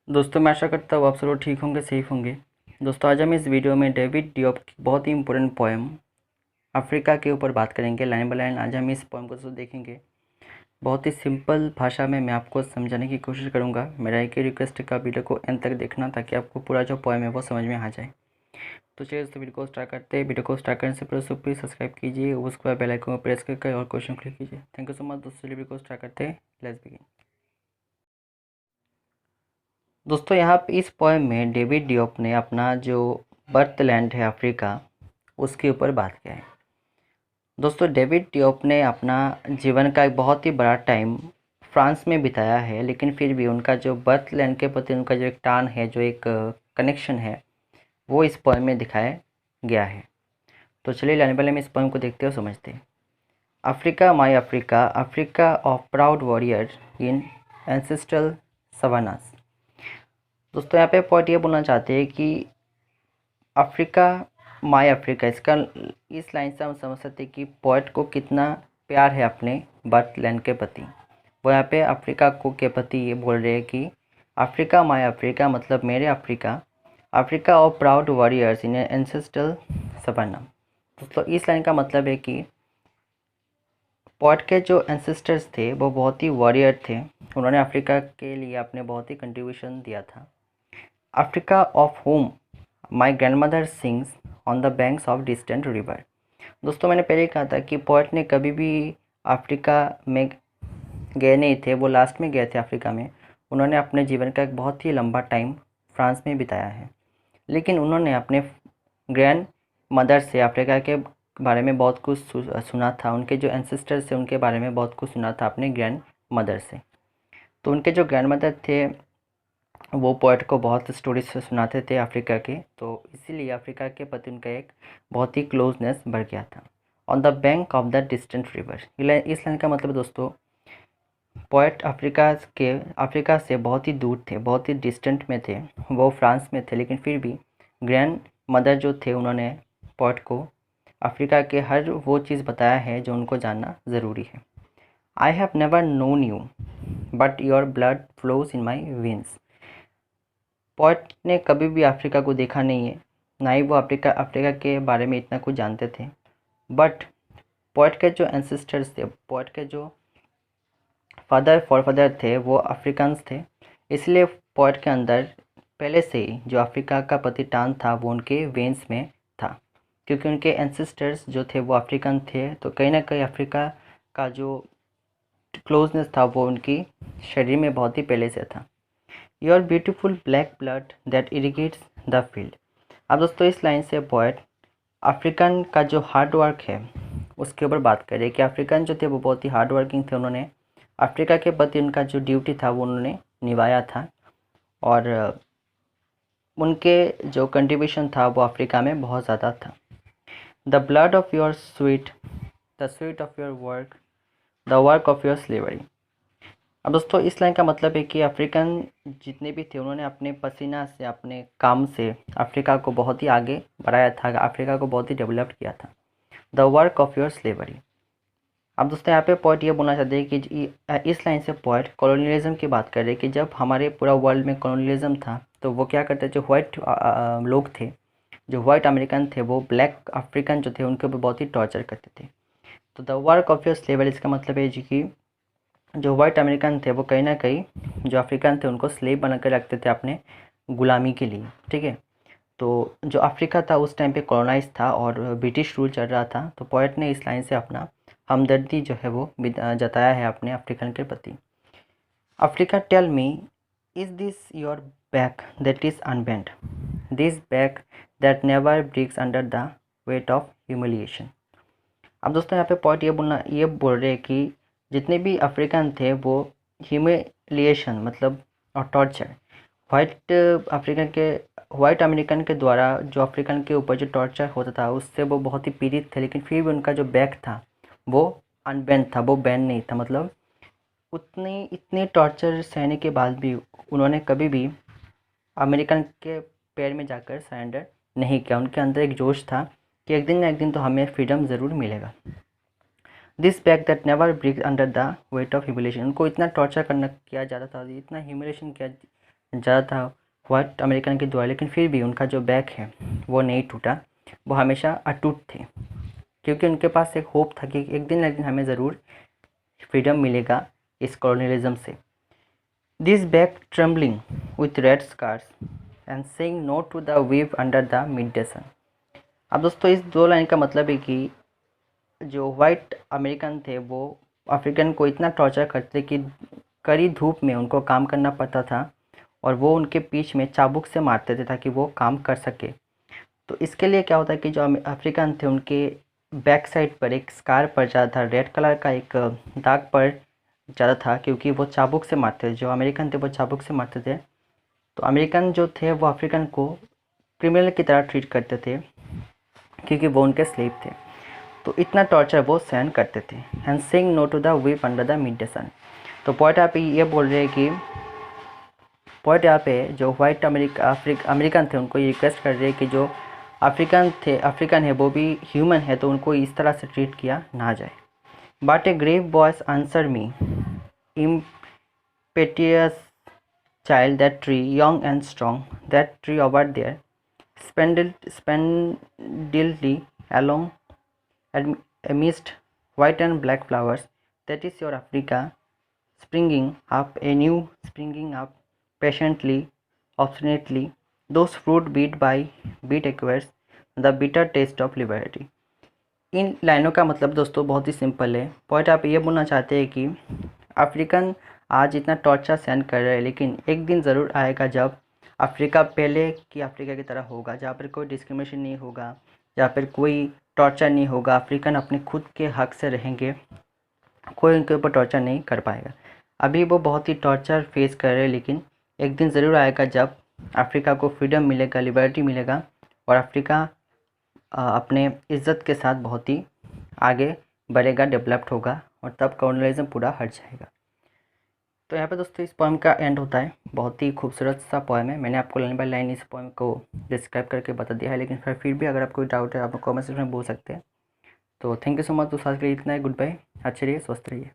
दोस्तों मैं आशा करता हूँ आप सब लोग ठीक होंगे, सेफ होंगे। दोस्तों आज हम इस वीडियो में डेविड डियोप की बहुत ही इंपॉर्टेंट पोएम अफ्रीका के ऊपर बात करेंगे। लाइन बाय लाइन आज हम इस पोएम को देखेंगे। बहुत ही सिंपल भाषा में मैं आपको समझाने की कोशिश करूँगा। मेरा एक ही रिक्वेस्ट है कि आप वीडियो को एंड तक देखना ताकि आपको पूरा जो पोएम है वो समझ में आ जाए। तो चलिए दोस्तों वीडियो को स्टार्ट करते हैं। वीडियो को स्टार्ट करने से पहले प्लीज़ सब्सक्राइब कीजिए, उसके बाद बेल आइकन को प्रेस करके और क्वेश्चन क्लिक कीजिए। थैंक यू सो मच दोस्तों। वीडियो को स्टार्ट करते हैं, लेट्स बिगिन। दोस्तों यहाँ पे इस पोएम में डेविड डियोप ने अपना जो बर्थ लैंड है अफ्रीका, उसके ऊपर बात किया है। दोस्तों डेविड डियोप ने अपना जीवन का एक बहुत ही बड़ा टाइम फ्रांस में बिताया है, लेकिन फिर भी उनका जो बर्थ लैंड के प्रति उनका जो एक टान है, जो एक कनेक्शन है, वो इस पोएम में दिखाया गया है। तो चलिए लाने वाले में इस पोएम को देखते और समझते हैं। Africa my Africa, Africa of proud warrior in ancestral savannas. दोस्तों यहाँ पे पॉइंट ये बोलना चाहते हैं कि अफ्रीका माई अफ्रीका, इसका इस लाइन से हम समझ सकते हैं कि पोएट को कितना प्यार है अपने बर्थ लैंड के प्रति। वो यहाँ पे अफ्रीका को के प्रति ये बोल रहे हैं कि अफ्रीका माई अफ्रीका मतलब मेरे Africa, Africa of proud warriors in ancestral savanna. दोस्तों इस लाइन का मतलब है कि पोएट के जो एंसेस्टर्स थे वो बहुत ही वॉरियर थे। उन्होंने अफ्रीका के लिए अपने बहुत ही कंट्रीब्यूशन दिया था। Africa of home my grand mother sings on the banks of distant river. दोस्तों मैंने पहले कहा था कि पोएट ने कभी भी अफ्रीका में गए नहीं थे, वो लास्ट में गए थे अफ्रीका में। उन्होंने अपने जीवन का एक बहुत ही लंबा टाइम फ्रांस में बिताया है, लेकिन उन्होंने अपने ग्रैंड मदर से अफ्रीका के बारे में बहुत कुछ सुना था। उनके जो एंसेस्टर्स थे उनके बारे में बहुत कुछ सुना था अपने ग्रैंड मदर से। तो उनके जो ग्रैंड मदर थे वो पोएट को बहुत स्टोरीज सुनाते थे अफ्रीका के, तो इसीलिए अफ्रीका के प्रति उनका एक बहुत ही क्लोजनेस बढ़ गया था। On the bank of the distant river, इस लाइन का मतलब दोस्तों पोएट अफ्रीका से बहुत ही दूर थे, बहुत ही डिस्टेंट में थे। वो फ्रांस में थे, लेकिन फिर भी ग्रैंड मदर जो थे उन्होंने पोएट को अफ्रीका के हर वो चीज़ बताया है जो उनको जानना ज़रूरी है। I have never known you but your blood flows in my veins. Poet ने कभी भी अफ्रीका को देखा नहीं है, ना ही वो अफ्रीका के बारे में इतना कुछ जानते थे। बट पोएट के जो एंसेस्टर्स थे, पोएट के जो फादर थे वो अफ्रीकन्स थे। इसलिए पोएट के अंदर पहले से ही जो अफ्रीका का प्रति टान था वो उनके वेन्स में था, क्योंकि उनके एंसेस्टर्स जो थे वो अफ्रीकन थे। तो कहीं ना कहीं अफ्रीका का जो क्लोजनेस था वो उनकी शरीर में बहुत ही पहले से था। Your beautiful black blood that irrigates the field. अब दोस्तों इस लाइन से पोएट अफ्रीकन का जो हार्ड वर्क है उसके ऊपर बात करें कि अफ्रीकन जो थे वो बहुत ही हार्ड वर्किंग थे। उन्होंने अफ्रीका के प्रति उनका जो ड्यूटी था वो उन्होंने निभाया था, और उनके जो कंट्रीब्यूशन था वो अफ्रीका में बहुत ज़्यादा था। The blood of your sweet, the sweet of your work, the work of your slavery. अब दोस्तों इस लाइन का मतलब है कि अफ्रीकन जितने भी थे उन्होंने अपने पसीना से, अपने काम से अफ्रीका को बहुत ही आगे बढ़ाया था, अफ्रीका को बहुत ही डेवलप किया था। The work of your slavery. अब दोस्तों यहाँ पे पॉइंट ये बोलना चाहते हैं कि इस लाइन से पॉइंट कॉलोनियलिज्म की बात कर रहे हैं कि जब हमारे पूरा वर्ल्ड में कॉलोनियलिज्म था तो वो क्या करते, जो वाइट लोग थे, जो वाइट अमेरिकन थे, वो ब्लैक अफ्रीकन जो थे उनके ऊपर बहुत ही टॉर्चर करते थे। तो the work of your slavery, इसका मतलब है जी कि जो वाइट अमेरिकन थे वो कहीं ना कहीं जो अफ्रीकन थे उनको स्लेव बना कर रखते थे अपने गुलामी के लिए। ठीक है, तो जो अफ्रीका था उस टाइम पे कॉलोनाइज था और ब्रिटिश रूल चल रहा था। तो पोएट ने इस लाइन से अपना हमदर्दी जो है वो जताया है अपने अफ्रीकन के प्रति। Africa tell me, is this your back that is unbend, this back that never breaks under the weight of humiliation. अब दोस्तों यहाँ पे पॉइंट ये बोल रहे हैं कि जितने भी अफ्रीकन थे वो ह्यूमिलिएशन मतलब और टॉर्चर, वाइट अमेरिकन के द्वारा जो अफ्रीकन के ऊपर जो टॉर्चर होता था उससे वो बहुत ही पीड़ित थे। लेकिन फिर भी उनका जो बैक था वो अनबेंड था, वो बैंड नहीं था। मतलब इतने टॉर्चर सहने के बाद भी उन्होंने कभी भी अमेरिकन के पैर में जाकर सरेंडर नहीं किया। उनके अंदर एक जोश था कि एक दिन ना एक दिन तो हमें फ्रीडम ज़रूर मिलेगा। This back that never break under the weight of humiliation. उनको इतना टॉर्चर किया जाता था, इतना ह्यूमिलेशन किया ज़्यादा था वाइट अमेरिकन के द्वारा, लेकिन फिर भी उनका जो बैक है वो नहीं टूटा, वो हमेशा अटूट थे, क्योंकि उनके पास एक होप था कि एक दिन ना एक दिन हमें ज़रूर फ्रीडम मिलेगा इस कॉलोनियलिज्म से। This back trembling with red scars and saying no to the wave under the midday sun. अब दोस्तों इस 2 लाइन का मतलब है कि जो वाइट अमेरिकन थे वो अफ्रीकन को इतना टॉर्चर करते कि कड़ी धूप में उनको काम करना पड़ता था, और वो उनके पीठ में चाबुक से मारते थे ताकि वो काम कर सके। तो इसके लिए क्या होता है कि जो अफ्रीकन थे उनके बैक साइड पर एक स्कार पड़ जाता था, रेड कलर का एक दाग पड़ जाता था, क्योंकि वो चाबुक से मारते थे। जो अमेरिकन थे वो चाबुक से मारते थे, तो अमेरिकन जो थे वो अफ्रीकन को क्रिमिनल की तरह ट्रीट करते थे, क्योंकि वो उनके स्लेव थे। तो इतना टॉर्चर वो सहन करते थे। And saying no to the whip under the midday sun. तो पॉइंट यहाँ पे ये बोल रहे हैं कि पॉइंट यहाँ पे जो वाइट अमेरिकन थे उनको ये रिक्वेस्ट कर रहे हैं कि जो अफ्रीकन है वो भी ह्यूमन है, तो उनको इस तरह से ट्रीट किया ना जाए। But a grave voice answer me impetuous child, that tree young and strong, that tree over there spindly along amidst white and black flowers, that is your Africa, springing up patiently, obstinately, those fruit beat by beat acquires the bitter taste of liberty। इन लाइनों का मतलब दोस्तों बहुत ही simple है। Point आप ये बोलना चाहते हैं कि अफ्रीकन आज इतना टॉर्चर सहन कर रहे हैं, लेकिन एक दिन ज़रूर आएगा जब अफ्रीका पहले की अफ्रीका की तरह होगा, जहाँ पर कोई डिस्क्रिमिनेशन नहीं होगा, जहाँ पर कोई टॉर्चर नहीं होगा। अफ्रीकन अपने खुद के हक से रहेंगे, कोई उनके ऊपर टॉर्चर नहीं कर पाएगा। अभी वो बहुत ही टॉर्चर फेस कर रहे हैं, लेकिन एक दिन ज़रूर आएगा जब अफ्रीका को फ्रीडम मिलेगा, लिबर्टी मिलेगा, और अफ्रीका अपने इज़्ज़त के साथ बहुत ही आगे बढ़ेगा, डेवलप्ड होगा, और तब कॉलोनियलिज्म पूरा हट जाएगा। तो यहाँ पे दोस्तों इस पोएम का एंड होता है। बहुत ही खूबसूरत सा पोएम है। मैंने आपको लाइन बाय लाइन इस पोएम को डिस्क्राइब करके बता दिया है, लेकिन फिर भी अगर आपको कोई डाउट है आप कमेंट सेक्शन में बोल सकते हैं। तो थैंक यू सो मच। तो आज के लिए इतना है। Goodbye. अच्छे रहिए, स्वस्थ रहिए।